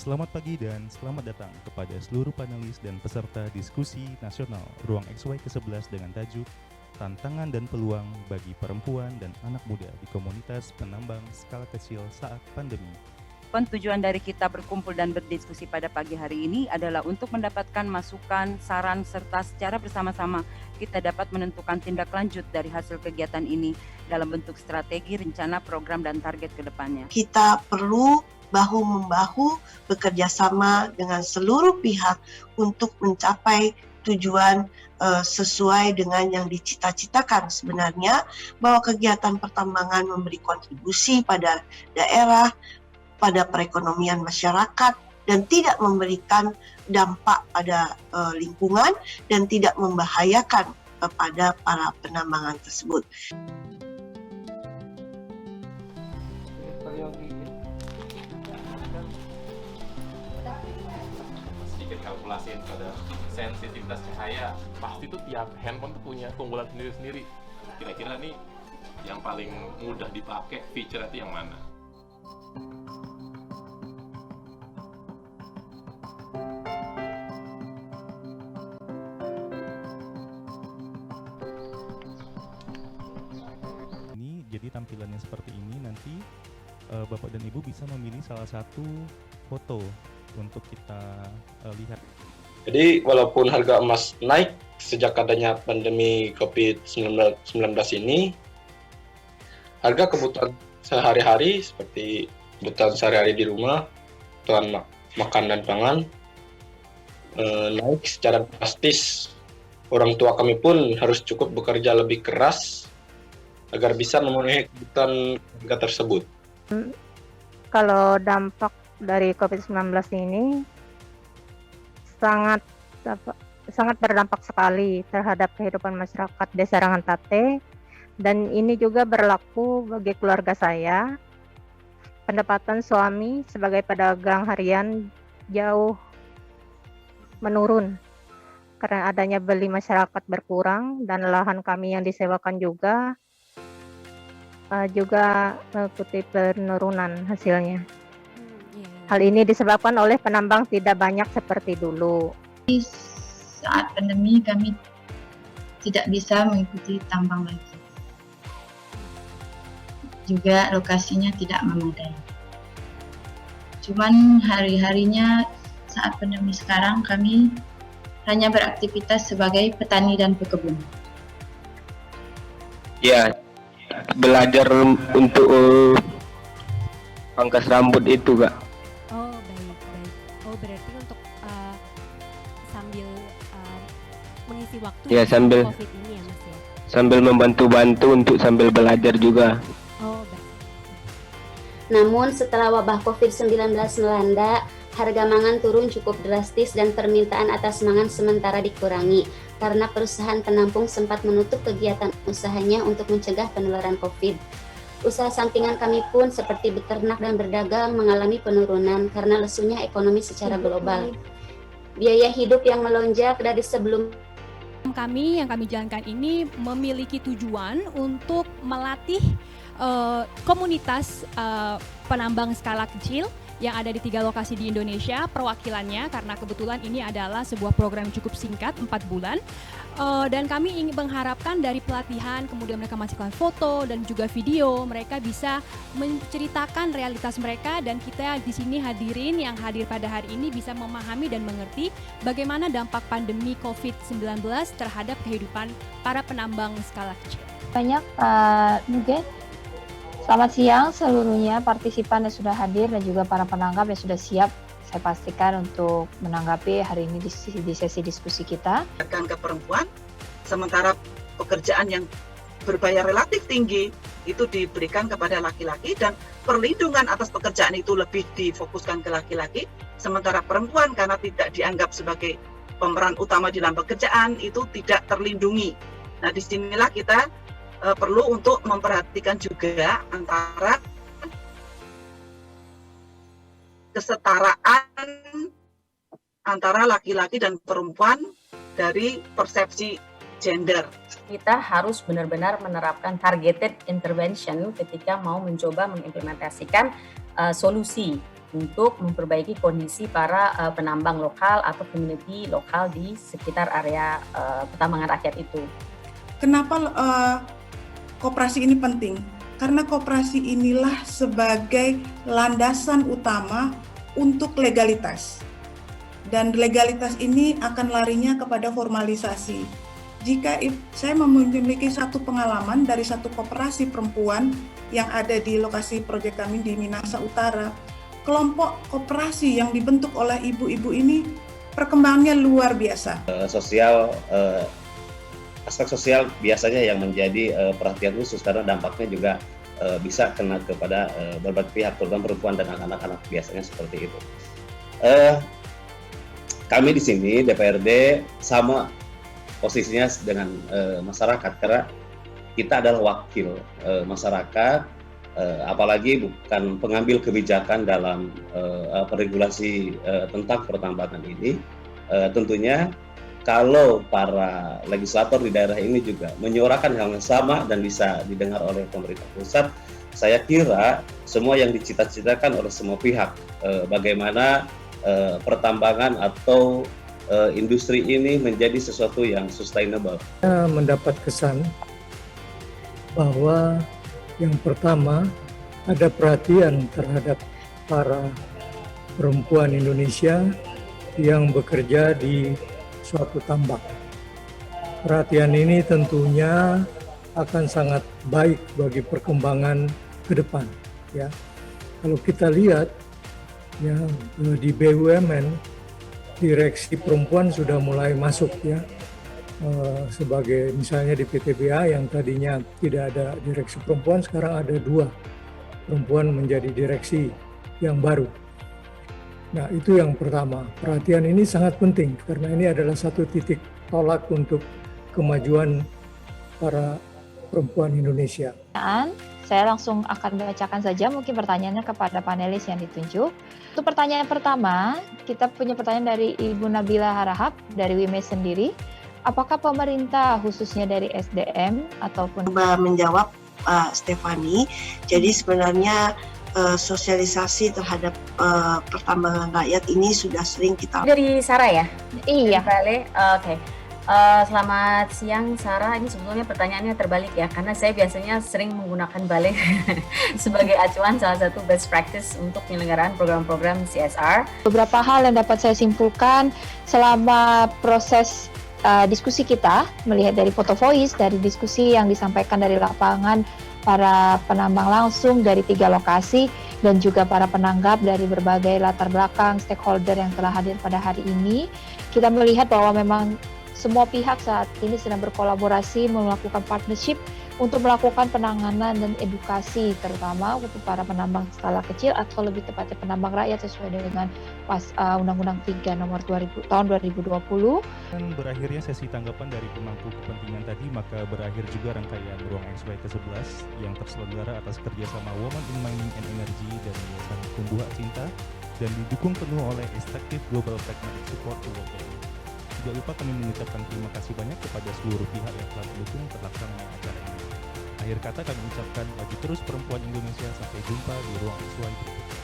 Selamat pagi dan selamat datang kepada seluruh panelis dan peserta diskusi nasional Ruang XY ke-11 dengan tajuk Tantangan dan Peluang bagi Perempuan dan Anak Muda di Komunitas Penambang Skala Kecil saat Pandemi. Tujuan dari kita berkumpul dan berdiskusi pada pagi hari ini adalah untuk mendapatkan masukan, saran, serta secara bersama-sama kita dapat menentukan tindak lanjut dari hasil kegiatan ini dalam bentuk strategi, rencana, program, dan target ke depannya. Kita perlu bahu-membahu bekerja sama dengan seluruh pihak untuk mencapai tujuan sesuai dengan yang dicita-citakan sebenarnya, bahwa kegiatan pertambangan memberi kontribusi pada daerah, pada perekonomian masyarakat, dan tidak memberikan dampak pada lingkungan dan tidak membahayakan kepada para penambangan tersebut. Sedikit kalkulasiin pada sensitivitas cahaya, pasti tuh tiap handphone tuh punya keunggulan sendiri-sendiri. Kira-kira nih yang paling mudah dipakai feature itu yang mana? Jadi tampilannya seperti ini, nanti Bapak dan Ibu bisa memilih salah satu foto untuk kita lihat. Jadi walaupun harga emas naik sejak adanya pandemi COVID-19 ini, harga kebutuhan sehari-hari seperti kebutuhan sehari-hari di rumah, kebutuhan makan dan pangan naik secara drastis. Orang tua kami pun harus cukup bekerja lebih keras agar bisa memenuhi kebutuhan harga tersebut. Kalau dampak dari COVID-19 ini sangat berdampak sekali terhadap kehidupan masyarakat Desa Rangantate, dan ini juga berlaku bagi keluarga saya. Pendapatan suami sebagai pedagang harian jauh menurun karena adanya beli masyarakat berkurang, dan lahan kami yang disewakan juga mengikuti penurunan hasilnya. Hal ini disebabkan oleh penambang tidak banyak seperti dulu. Saat pandemi kami tidak bisa mengikuti tambang lagi. Juga lokasinya tidak memadai. Cuman hari-harinya saat pandemi sekarang kami hanya beraktivitas sebagai petani dan pekebun. Ya, belajar untuk pangkas rambut itu, Kak. Oh, baik. Oh, berarti untuk sambil mengisi waktu ya, sambil COVID ini ya, Mas ya. Sambil membantu-bantu untuk sambil belajar juga. Oh, baik. Namun setelah wabah COVID-19 melanda, harga mangan turun cukup drastis dan permintaan atas mangan sementara dikurangi karena perusahaan penampung sempat menutup kegiatan usahanya untuk mencegah penularan COVID. Usaha sampingan kami pun seperti beternak dan berdagang mengalami penurunan karena lesunya ekonomi secara global. Biaya hidup yang melonjak dari sebelum Kami yang kami jalankan ini memiliki tujuan untuk melatih komunitas penambang skala kecil yang ada di 3 lokasi di Indonesia, perwakilannya, karena kebetulan ini adalah sebuah program yang cukup singkat, 4 bulan. Dan kami ingin mengharapkan dari pelatihan, kemudian mereka masukkan foto dan juga video, mereka bisa menceritakan realitas mereka, dan kita di sini hadirin yang hadir pada hari ini bisa memahami dan mengerti bagaimana dampak pandemi COVID-19 terhadap kehidupan para penambang skala kecil. Banyak Pak Nuge. Selamat siang seluruhnya partisipan yang sudah hadir dan juga para penanggap yang sudah siap, saya pastikan, untuk menanggapi hari ini di sesi diskusi kita. Ke perempuan, sementara pekerjaan yang berbayar relatif tinggi itu diberikan kepada laki-laki, dan perlindungan atas pekerjaan itu lebih difokuskan ke laki-laki, sementara perempuan karena tidak dianggap sebagai pemeran utama di dalam pekerjaan itu tidak terlindungi. Nah, disinilah kita perlu untuk memperhatikan juga antara kesetaraan antara laki-laki dan perempuan dari persepsi gender. Kita harus benar-benar menerapkan targeted intervention ketika mau mencoba mengimplementasikan solusi untuk memperbaiki kondisi para penambang lokal atau community lokal di sekitar area pertambangan rakyat itu. Kenapa koperasi ini penting? Karena koperasi inilah sebagai landasan utama untuk legalitas. Dan legalitas ini akan larinya kepada formalisasi. Jika saya memiliki satu pengalaman dari satu koperasi perempuan yang ada di lokasi proyek kami di Minahasa Utara, kelompok koperasi yang dibentuk oleh ibu-ibu ini perkembangannya luar biasa. Aspek sosial biasanya yang menjadi perhatian khusus karena dampaknya juga bisa kena kepada berbagai pihak, terutama perempuan dan anak-anak biasanya seperti itu. Kami di sini DPRD sama posisinya dengan masyarakat karena kita adalah wakil masyarakat. Apalagi bukan pengambil kebijakan dalam regulasi tentang pertambangan ini. Tentunya kalau para legislator di daerah ini juga menyuarakan hal yang sama dan bisa didengar oleh pemerintah pusat, saya kira semua yang dicita-citakan oleh semua pihak, bagaimana pertambangan atau industri ini menjadi sesuatu yang sustainable. Saya mendapat kesan bahwa yang pertama, ada perhatian terhadap para perempuan Indonesia yang bekerja di suatu tambak. Perhatian ini tentunya akan sangat baik bagi perkembangan ke depan. Ya, kalau kita lihat ya di BUMN, direksi perempuan sudah mulai masuk ya. Sebagai misalnya di PTBA yang tadinya tidak ada direksi perempuan, sekarang ada 2 perempuan menjadi direksi yang baru. Nah, itu yang pertama. Perhatian ini sangat penting karena ini adalah satu titik tolak untuk kemajuan para perempuan Indonesia. Saya langsung akan bacakan saja mungkin pertanyaannya kepada panelis yang ditunjuk. Untuk pertanyaan pertama, kita punya pertanyaan dari Ibu Nabila Harahap dari WIMES sendiri. Apakah pemerintah khususnya dari SDM ataupun menjawab Stefani, jadi sebenarnya sosialisasi terhadap pertambangan rakyat ini sudah sering kita Dari Sarah ya? Iya. Oke. Selamat siang Sarah, ini sebetulnya pertanyaannya terbalik ya, karena saya biasanya sering menggunakan balik sebagai acuan salah satu best practice untuk penyelenggaraan program-program CSR. Beberapa hal yang dapat saya simpulkan selama proses diskusi kita, melihat dari foto voice, dari diskusi yang disampaikan dari lapangan, para penambang langsung dari 3 lokasi, dan juga para penanggap dari berbagai latar belakang stakeholder yang telah hadir pada hari ini, kita melihat bahwa memang semua pihak saat ini sedang berkolaborasi melakukan partnership untuk melakukan penanganan dan edukasi terutama untuk para penambang skala kecil atau lebih tepatnya penambang rakyat sesuai dengan Undang-Undang 3 nomor 2000 tahun 2020. Dan berakhirnya sesi tanggapan dari pemangku kepentingan tadi, maka berakhir juga rangkaian Ruang XY ke-11 yang terselenggara atas kerjasama Women in Mining and Energy dan Yayasan Tumbuh Cinta dan didukung penuh oleh Extractive Global Pragmatic Support Award. Tidak lupa kami mengucapkan terima kasih banyak kepada seluruh pihak yang telah mendukung terlaksananya acara ini. Akhir kata kami ucapkan, maju terus perempuan Indonesia, sampai jumpa di Ruang XY berikutnya.